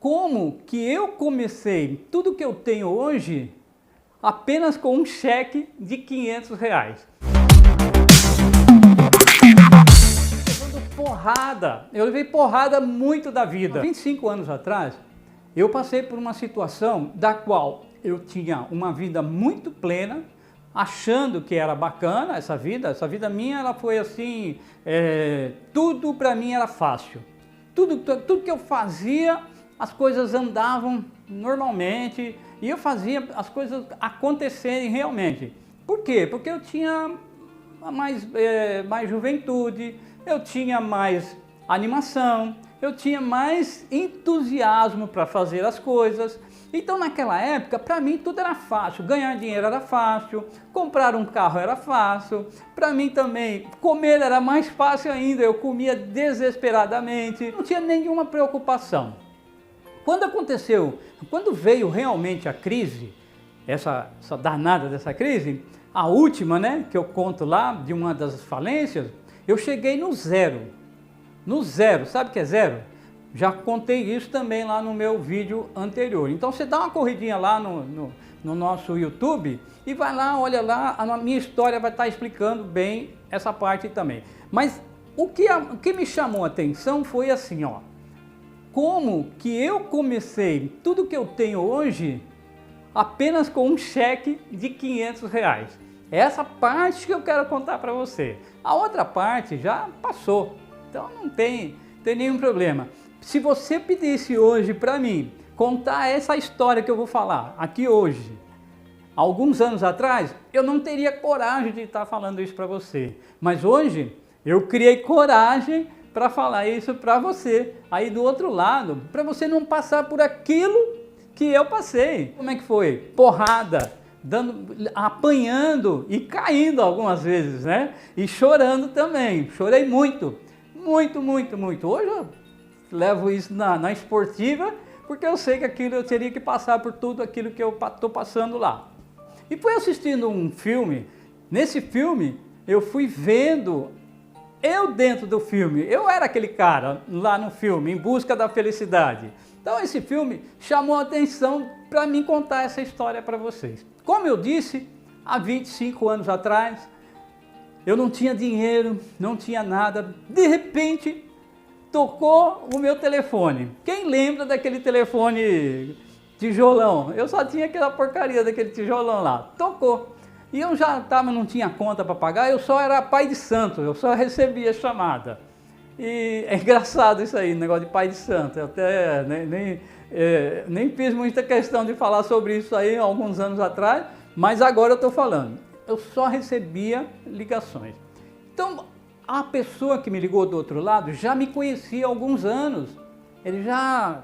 Como que eu comecei tudo que eu tenho hoje apenas com um cheque de R$ 500. Levando porrada, eu levei porrada muito da vida. 25 anos atrás, eu passei por uma situação da qual eu tinha uma vida muito plena, achando que era bacana essa vida minha, ela foi assim, tudo para mim era fácil. Tudo que eu fazia, as coisas andavam normalmente e eu fazia as coisas acontecerem realmente. Por quê? Porque eu tinha mais juventude, eu tinha mais animação, eu tinha mais entusiasmo para fazer as coisas. Então naquela época, para mim tudo era fácil, ganhar dinheiro era fácil, comprar um carro era fácil, para mim também comer era mais fácil ainda, eu comia desesperadamente, não tinha nenhuma preocupação. Quando veio realmente a crise, essa danada dessa crise, a última, né, que eu conto lá, de uma das falências, eu cheguei no zero. No zero, sabe o que é zero? Já contei isso também lá no meu vídeo anterior. Então você dá uma corridinha lá no nosso YouTube e vai lá, olha lá, a minha história vai estar explicando bem essa parte também. Mas o que me chamou a atenção foi assim, ó. Como que eu comecei tudo que eu tenho hoje apenas com um cheque de R$ 500. Essa parte que eu quero contar para você. A outra parte já passou, então não tem nenhum problema. Se você pedisse hoje para mim contar essa história que eu vou falar aqui hoje, alguns anos atrás, eu não teria coragem de estar falando isso para você. Mas hoje eu criei coragem para falar isso para você, aí do outro lado, para você não passar por aquilo que eu passei. Como é que foi? Porrada, apanhando e caindo algumas vezes, né? E chorando também, chorei muito, muito, muito, muito. Hoje eu levo isso na esportiva, porque eu sei que eu teria que passar por tudo aquilo que eu estou passando lá. E fui assistindo um filme, nesse filme eu fui vendo eu dentro do filme, eu era aquele cara lá no filme, Em Busca da Felicidade. Então esse filme chamou a atenção para mim contar essa história para vocês. Como eu disse, há 25 anos atrás, eu não tinha dinheiro, não tinha nada. De repente, tocou o meu telefone. Quem lembra daquele telefone tijolão? Eu só tinha aquela porcaria daquele tijolão lá. Tocou. E eu já não tinha conta para pagar, eu só era pai de santo, eu só recebia chamada. E é engraçado isso aí, negócio de pai de santo. Eu até nem fiz muita questão de falar sobre isso aí alguns anos atrás, mas agora eu estou falando. Eu só recebia ligações. Então, a pessoa que me ligou do outro lado já me conhecia há alguns anos. Ele já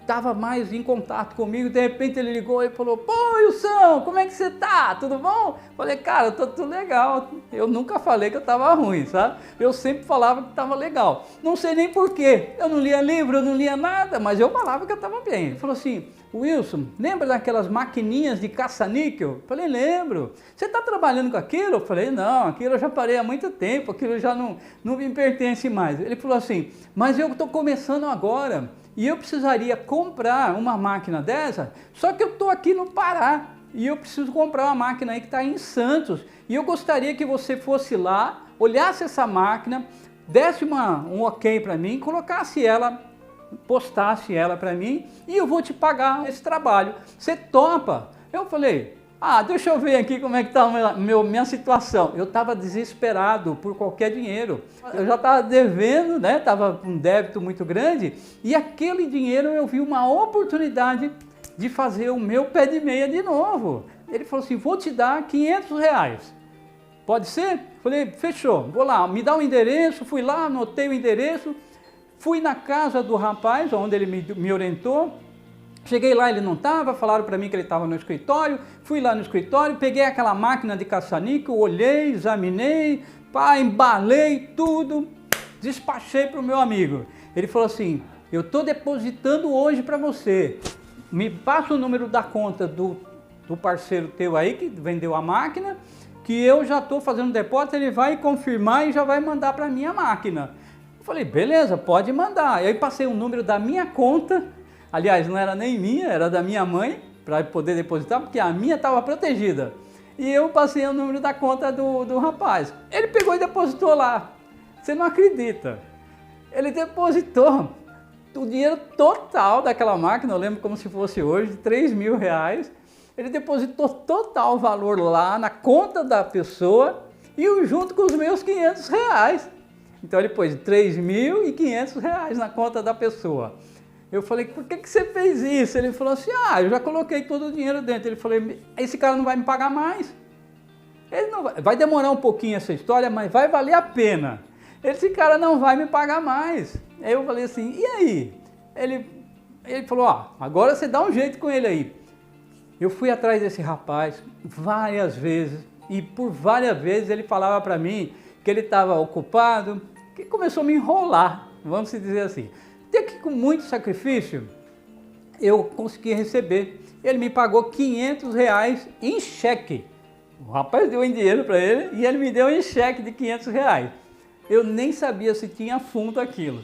estava mais em contato comigo, de repente ele ligou e falou: "Pô, Wilson, como é que você tá? Tudo bom?" Falei: "Cara, eu tô tudo legal." Eu nunca falei que eu estava ruim, sabe? Eu sempre falava que estava legal. Não sei nem porquê. Eu não lia livro, eu não lia nada, mas eu falava que eu estava bem. Ele falou assim: "Wilson, lembra daquelas maquininhas de caça-níquel?" Falei: "Lembro." "Você está trabalhando com aquilo?" Eu falei: "Não, aquilo eu já parei há muito tempo, aquilo já não me pertence mais." Ele falou assim: "Mas eu estou começando agora e eu precisaria comprar uma máquina dessa, só que eu estou aqui no Pará e eu preciso comprar uma máquina aí que está em Santos e eu gostaria que você fosse lá, olhasse essa máquina, desse um ok para mim, colocasse ela, postasse ela para mim e eu vou te pagar esse trabalho. Você topa?" Eu falei: "Deixa eu ver aqui como é que está a minha situação." Eu estava desesperado por qualquer dinheiro. Eu já estava devendo, né? Estava com um débito muito grande e aquele dinheiro eu vi uma oportunidade de fazer o meu pé de meia de novo. Ele falou assim: "Vou te dar R$ 500. Pode ser?" Falei: "Fechou, vou lá, me dá o endereço." Fui lá, anotei o endereço, fui na casa do rapaz, onde ele me orientou. Cheguei lá, ele não estava, falaram para mim que ele estava no escritório, fui lá no escritório, peguei aquela máquina de caça-níquel, olhei, examinei, embalei tudo, despachei para o meu amigo. Ele falou assim: "Eu estou depositando hoje para você, me passa o número da conta do parceiro teu aí que vendeu a máquina, que eu já estou fazendo depósito, ele vai confirmar e já vai mandar para a minha máquina." Eu falei: "Beleza, pode mandar." E aí passei o número da minha conta Aliás, não era nem minha, era da minha mãe, para poder depositar, porque a minha estava protegida. E eu passei o número da conta do rapaz. Ele pegou e depositou lá. Você não acredita. Ele depositou o dinheiro total daquela máquina, eu lembro como se fosse hoje, R$3.000. Ele depositou total valor lá na conta da pessoa e junto com os meus R$500. Então ele pôs R$3.500 na conta da pessoa. Eu falei, por que você fez isso? Ele falou assim, eu já coloquei todo o dinheiro dentro. Ele falou, esse cara não vai me pagar mais. Ele não vai demorar um pouquinho essa história, mas vai valer a pena. Esse cara não vai me pagar mais. Aí eu falei assim, e aí? Ele falou, agora você dá um jeito com ele aí. Eu fui atrás desse rapaz várias vezes e por várias vezes ele falava para mim que ele estava ocupado, que começou a me enrolar, vamos dizer assim. Até que com muito sacrifício eu consegui receber. Ele me pagou R$500 em cheque. O rapaz deu em dinheiro para ele e ele me deu em cheque de R$500. Eu nem sabia se tinha fundo aquilo.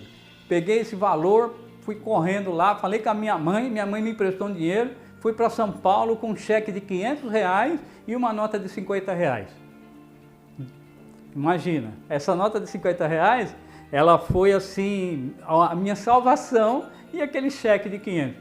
Peguei esse valor, fui correndo lá, falei com a minha mãe me emprestou um dinheiro, fui para São Paulo com um cheque de R$500 e uma nota de R$50. Imagina, essa nota de R$50, ela foi assim, a minha salvação e aquele cheque de 500.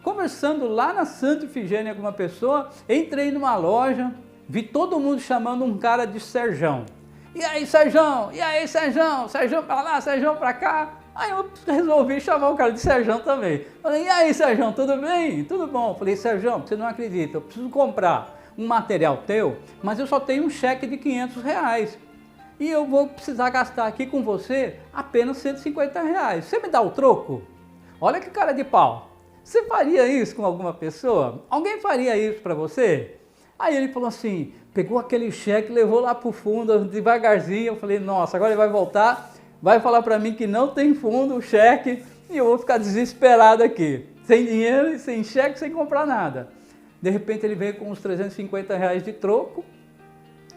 Conversando lá na Santa Ifigênia com uma pessoa, entrei numa loja, vi todo mundo chamando um cara de Serjão. E aí, Serjão? E aí, Serjão? Serjão pra lá, Serjão pra cá. Aí eu resolvi chamar o cara de Serjão também. Falei, e aí, Serjão, tudo bem? Tudo bom. Falei, Serjão, você não acredita, eu preciso comprar um material teu, mas eu só tenho um cheque de R$500. E eu vou precisar gastar aqui com você apenas R$150. Você me dá o troco? Olha que cara de pau. Você faria isso com alguma pessoa? Alguém faria isso para você? Aí ele falou assim, pegou aquele cheque, levou lá para o fundo devagarzinho. Eu falei, nossa, agora ele vai voltar, vai falar para mim que não tem fundo o cheque e eu vou ficar desesperado aqui. Sem dinheiro, sem cheque, sem comprar nada. De repente ele veio com uns R$350 de troco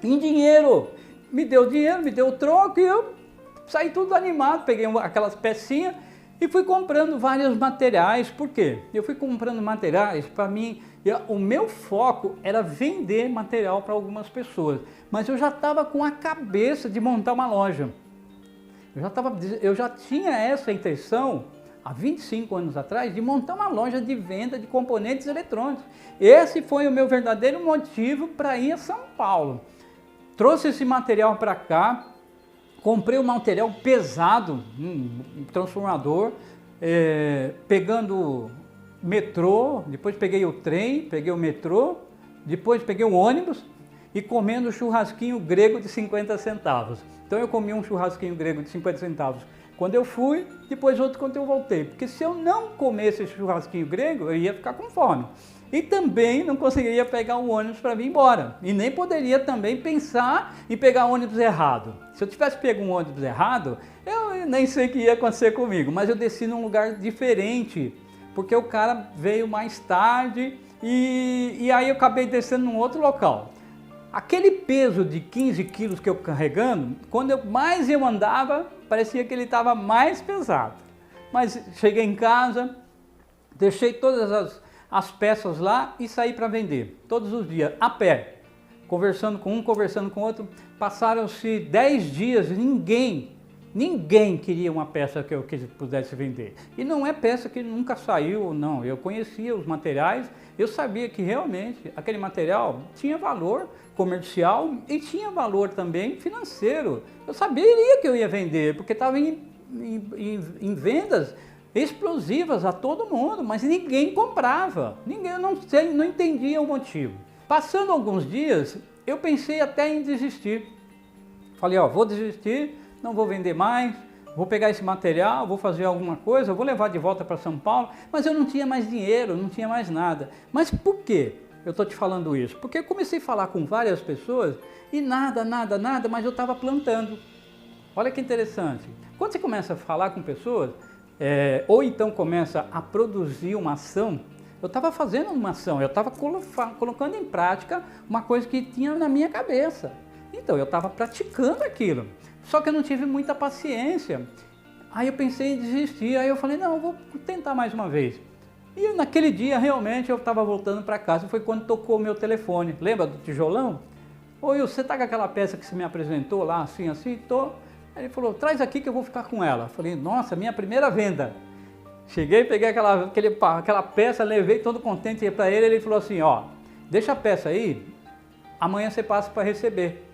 em dinheiro. Me deu dinheiro, me deu o troco e eu saí tudo animado, peguei aquelas pecinhas e fui comprando vários materiais. Por quê? Eu fui comprando materiais para mim, o meu foco era vender material para algumas pessoas, mas eu já estava com a cabeça de montar uma loja. Eu já tinha essa intenção, há 25 anos atrás, de montar uma loja de venda de componentes eletrônicos. Esse foi o meu verdadeiro motivo para ir a São Paulo. Trouxe esse material para cá, comprei um material pesado, um transformador, pegando metrô, depois peguei o trem, peguei o metrô, depois peguei o ônibus e comendo churrasquinho grego de 50 centavos. Então eu comi um churrasquinho grego de 50 centavos quando eu fui, depois outro quando eu voltei. Porque se eu não comesse esse churrasquinho grego, eu ia ficar com fome. E também não conseguiria pegar um ônibus para vir embora. E nem poderia também pensar em pegar um ônibus errado. Se eu tivesse pego um ônibus errado, eu nem sei o que ia acontecer comigo. Mas eu desci num lugar diferente, porque o cara veio mais tarde e aí eu acabei descendo num outro local. Aquele peso de 15 quilos que eu carregando, quando mais eu andava, parecia que ele estava mais pesado. Mas cheguei em casa, deixei todas as peças lá e saí para vender, todos os dias, a pé, conversando com um, conversando com outro. Passaram-se 10 dias, ninguém queria uma peça que eu pudesse vender. E não é peça que nunca saiu, não. Eu conhecia os materiais, eu sabia que realmente aquele material tinha valor comercial e tinha valor também financeiro. Eu saberia que eu ia vender, porque estava em vendas explosivas a todo mundo, mas ninguém comprava. Eu não entendia o motivo. Passando alguns dias, eu pensei até em desistir. Falei, vou desistir, não vou vender mais, vou pegar esse material, vou fazer alguma coisa, vou levar de volta para São Paulo, mas eu não tinha mais dinheiro, não tinha mais nada. Mas por quê eu estou te falando isso? Porque eu comecei a falar com várias pessoas e nada, mas eu estava plantando. Olha que interessante. Quando você começa a falar com pessoas, ou então começa a produzir uma ação, eu estava fazendo uma ação, eu estava colocando em prática uma coisa que tinha na minha cabeça. Então eu estava praticando aquilo, só que eu não tive muita paciência. Aí eu pensei em desistir, aí eu falei, não, eu vou tentar mais uma vez. E naquele dia, realmente, eu estava voltando para casa, foi quando tocou o meu telefone. Lembra do tijolão? Oi, você está com aquela peça que você me apresentou lá, assim, assim? Tô. Aí ele falou, traz aqui que eu vou ficar com ela. Falei, nossa, minha primeira venda. Cheguei, peguei aquela peça, levei todo contente para ele. Ele falou assim, ó, deixa a peça aí, amanhã você passa para receber.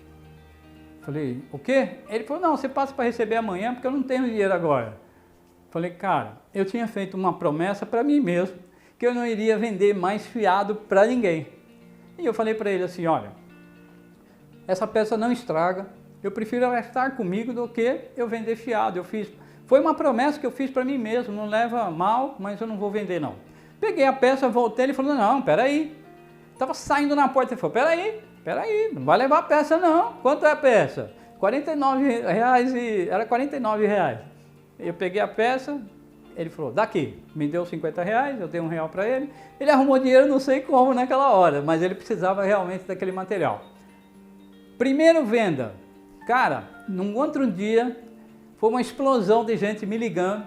Falei, o quê? Ele falou, não, você passa para receber amanhã porque eu não tenho dinheiro agora. Falei, cara, eu tinha feito uma promessa para mim mesmo, que eu não iria vender mais fiado para ninguém. E eu falei para ele assim, olha, essa peça não estraga, eu prefiro ela estar comigo do que eu vender fiado. Foi uma promessa que eu fiz para mim mesmo, não leva mal, mas eu não vou vender não. Peguei a peça, voltei, ele falou, não, peraí. Estava saindo na porta, ele falou, peraí, não vai levar a peça não. Quanto é a peça? R$49 era R$49. Eu peguei a peça, ele falou, daqui, me deu R$50, eu dei R$1 para ele. Ele arrumou dinheiro, não sei como naquela hora, mas ele precisava realmente daquele material. Primeiro venda, cara, num outro dia, foi uma explosão de gente me ligando,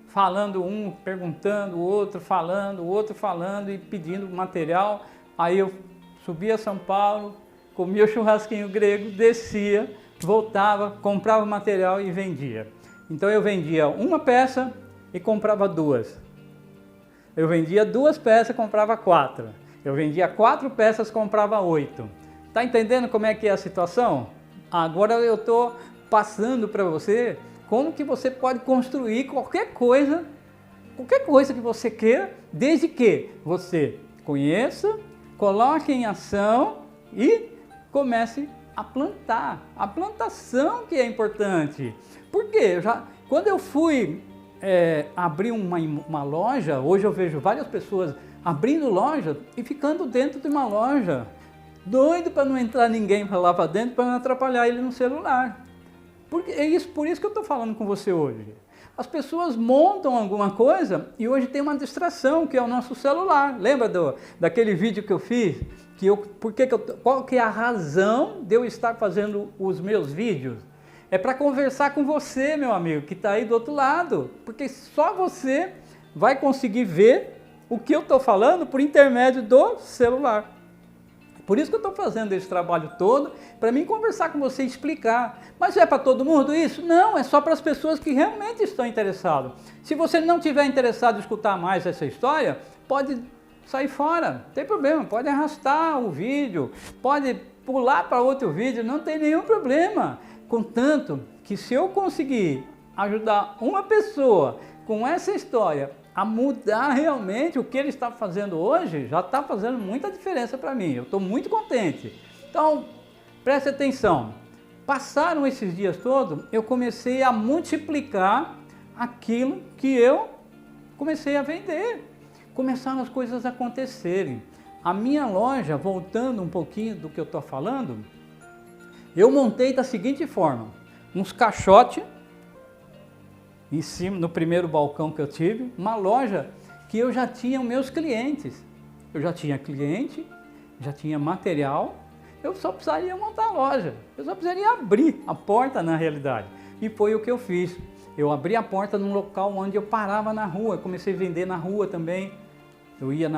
falando um, perguntando, o outro falando e pedindo material. Aí eu subia a São Paulo, comia o churrasquinho grego, descia, voltava, comprava material e vendia. Então eu vendia uma peça e comprava duas. Eu vendia 2 peças e comprava 4. Eu vendia 4 peças e comprava 8. Tá entendendo como é que é a situação? Agora eu estou passando para você como que você pode construir qualquer coisa que você queira, desde que você conheça, coloque em ação e comece a plantar. A plantação que é importante. Porque quando eu fui abrir uma loja, hoje eu vejo várias pessoas abrindo loja e ficando dentro de uma loja, doido para não entrar ninguém para lá para dentro, para não atrapalhar ele no celular. Por isso que eu estou falando com você hoje. As pessoas montam alguma coisa e hoje tem uma distração, que é o nosso celular. Lembra daquele vídeo que eu fiz? Qual que é a razão de eu estar fazendo os meus vídeos? É para conversar com você, meu amigo, que está aí do outro lado. Porque só você vai conseguir ver o que eu estou falando por intermédio do celular. Por isso que eu estou fazendo esse trabalho todo, para mim conversar com você e explicar. Mas é para todo mundo isso? Não, é só para as pessoas que realmente estão interessadas. Se você não tiver interessado em escutar mais essa história, pode sair fora, não tem problema, pode arrastar o vídeo, pode pular para outro vídeo, não tem nenhum problema. Contanto que se eu conseguir ajudar uma pessoa com essa história a mudar realmente o que ele está fazendo hoje, já está fazendo muita diferença para mim. Eu estou muito contente. Então, preste atenção. Passaram esses dias todos, eu comecei a multiplicar aquilo que eu comecei a vender. Começaram as coisas a acontecerem. A minha loja, voltando um pouquinho do que eu estou falando, eu montei da seguinte forma: uns caixotes em cima, no primeiro balcão que eu tive, uma loja que eu já tinha meus clientes. Eu já tinha cliente, já tinha material, eu só precisaria montar a loja, eu só precisaria abrir a porta na realidade. E foi o que eu fiz. Eu abri a porta num local onde eu parava na rua, comecei a vender na rua também. Eu ia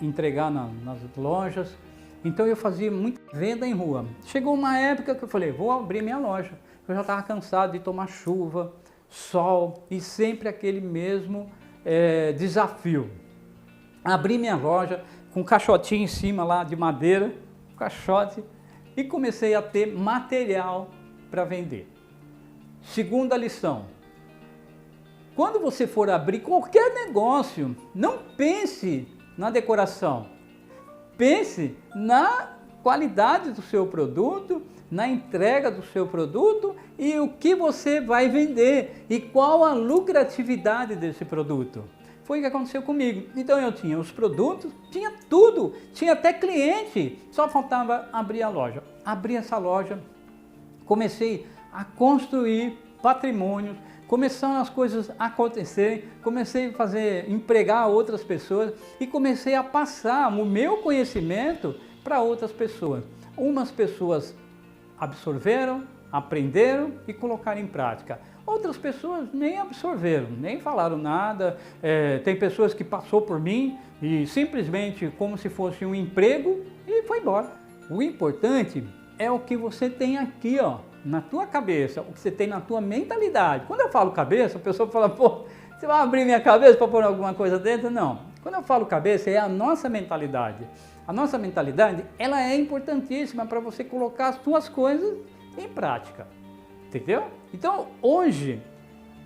entregar nas lojas, então eu fazia muita venda em rua. Chegou uma época que eu falei, vou abrir minha loja. Eu já estava cansado de tomar chuva, sol e sempre aquele mesmo desafio. Abri minha loja com um caixotinho em cima lá de madeira, caixote, e comecei a ter material para vender. Segunda lição: quando você for abrir qualquer negócio, não pense na decoração, pense na qualidade do seu produto, na entrega do seu produto e o que você vai vender e qual a lucratividade desse produto. Foi o que aconteceu comigo. Então eu tinha os produtos, tinha tudo, tinha até cliente, só faltava abrir a loja. Abri essa loja, comecei a construir patrimônios, começaram as coisas a acontecerem, comecei a empregar outras pessoas e comecei a passar o meu conhecimento para outras pessoas. Umas pessoas absorveram, aprenderam e colocaram em prática. Outras pessoas nem absorveram, nem falaram nada. Tem pessoas que passou por mim e simplesmente como se fosse um emprego e foi embora. O importante é o que você tem aqui, ó, na tua cabeça, o que você tem na tua mentalidade. Quando eu falo cabeça, a pessoa fala, pô, você vai abrir minha cabeça para pôr alguma coisa dentro? Não. Quando eu falo cabeça, é a nossa mentalidade. A nossa mentalidade, ela é importantíssima para você colocar as suas coisas em prática. Entendeu? Então, hoje,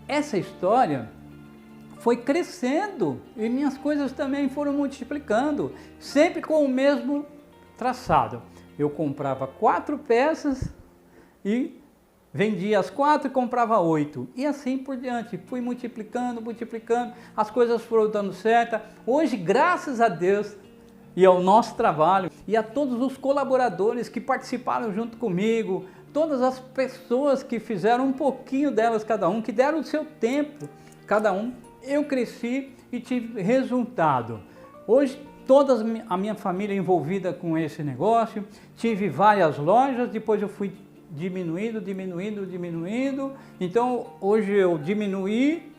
essa história foi crescendo e minhas coisas também foram multiplicando, sempre com o mesmo traçado. Eu comprava 4 peças e vendia as 4 e comprava 8. E assim por diante. Fui multiplicando, multiplicando, as coisas foram dando certo. Hoje, graças a Deus e ao nosso trabalho e a todos os colaboradores que participaram junto comigo, todas as pessoas que fizeram um pouquinho delas cada um, que deram o seu tempo cada um, eu cresci e tive resultado. Hoje toda a minha família envolvida com esse negócio, tive várias lojas, depois eu fui diminuindo. Então hoje eu diminuí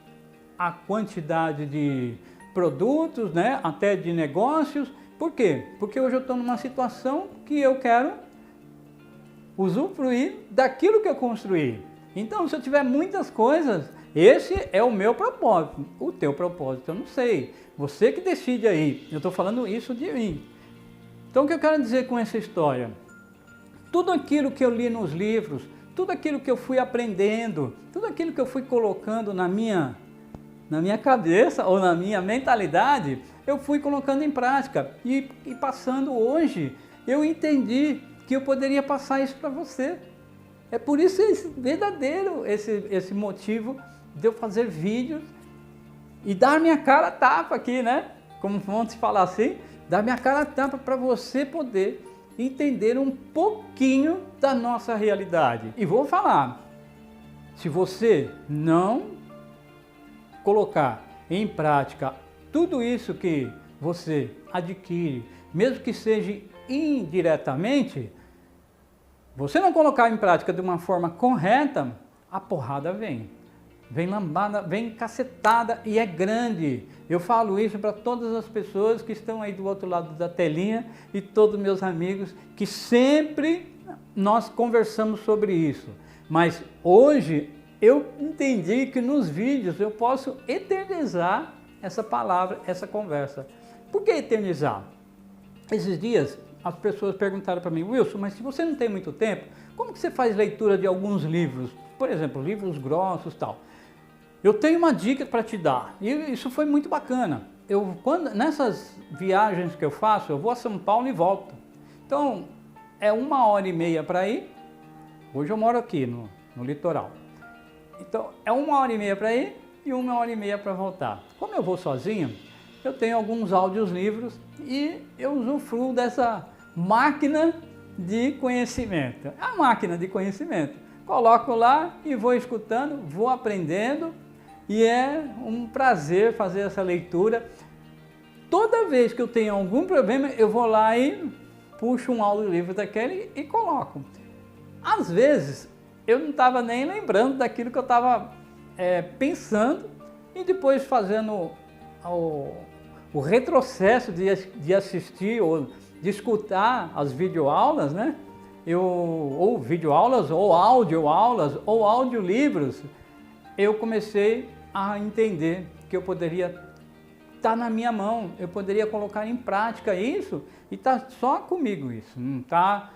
a quantidade de produtos, né, até de negócios. Por quê? Porque hoje eu estou numa situação que eu quero usufruir daquilo que eu construí. Então, se eu tiver muitas coisas, esse é o meu propósito. O teu propósito eu não sei. Você que decide aí. Eu estou falando isso de mim. Então, o que eu quero dizer com essa história? Tudo aquilo que eu li nos livros, tudo aquilo que eu fui aprendendo, tudo aquilo que eu fui colocando na minha cabeça ou na minha mentalidade, eu fui colocando em prática. E passando hoje, eu entendi que eu poderia passar isso para você. É por isso esse verdadeiro, esse motivo de eu fazer vídeos e dar minha cara a tapa aqui, né? Como vamos falar assim, dar minha cara a tapa para você poder entender um pouquinho da nossa realidade. E vou falar, se você não colocar em prática tudo isso que você adquire, mesmo que seja indiretamente, você não colocar em prática de uma forma correta, a porrada vem. Vem lambada, vem cacetada e é grande. Eu falo isso para todas as pessoas que estão aí do outro lado da telinha e todos meus amigos que sempre nós conversamos sobre isso. Mas hoje eu entendi que nos vídeos eu posso eternizar essa palavra, essa conversa. Por que eternizar? Esses dias as pessoas perguntaram para mim, Wilson, mas se você não tem muito tempo, como que você faz leitura de alguns livros? Por exemplo, livros grossos e tal. Eu tenho uma dica para te dar, e isso foi muito bacana. Nessas viagens que eu faço, eu vou a São Paulo e volto. Então, é 1h30 para ir. Hoje eu moro aqui no litoral. Então, é 1h30 para ir e 1h30 para voltar. Como eu vou sozinho, eu tenho alguns audiolivros e eu usufruo dessa máquina de conhecimento. É a máquina de conhecimento. Coloco lá e vou escutando, vou aprendendo e é um prazer fazer essa leitura. Toda vez que eu tenho algum problema, eu vou lá e puxo um audiolivro daquele e coloco. Às vezes, eu não estava nem lembrando daquilo que eu estava pensando e depois fazendo o retrocesso de assistir ou de escutar as videoaulas, né? Ou videoaulas, ou audioaulas, ou audiolivros, eu comecei a entender que eu poderia estar na minha mão, eu poderia colocar em prática isso e está só comigo isso, não está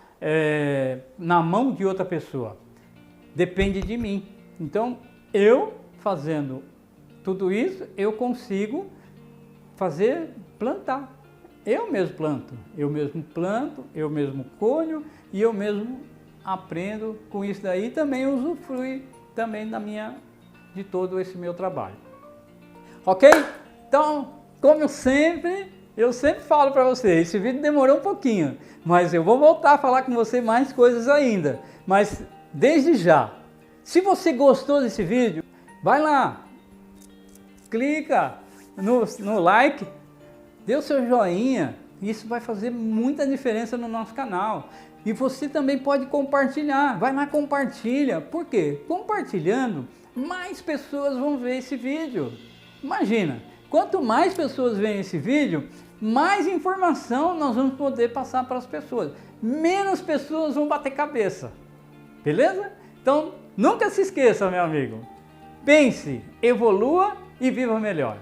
na mão de outra pessoa, depende de mim. Então, eu fazendo tudo isso, eu consigo plantar. Eu mesmo planto, eu mesmo colho e eu mesmo aprendo com isso daí, também usufruo também de todo esse meu trabalho. Ok? Então, como eu sempre falo para você, esse vídeo demorou um pouquinho, mas eu vou voltar a falar com você mais coisas ainda. Mas desde já, se você gostou desse vídeo, vai lá, clica no like, dê o seu joinha, isso vai fazer muita diferença no nosso canal. E você também pode compartilhar, vai lá, compartilha. Por quê? Compartilhando, mais pessoas vão ver esse vídeo. Imagina, quanto mais pessoas veem esse vídeo, mais informação nós vamos poder passar para as pessoas. Menos pessoas vão bater cabeça. Beleza? Então, nunca se esqueça, meu amigo. Pense, evolua e viva melhor.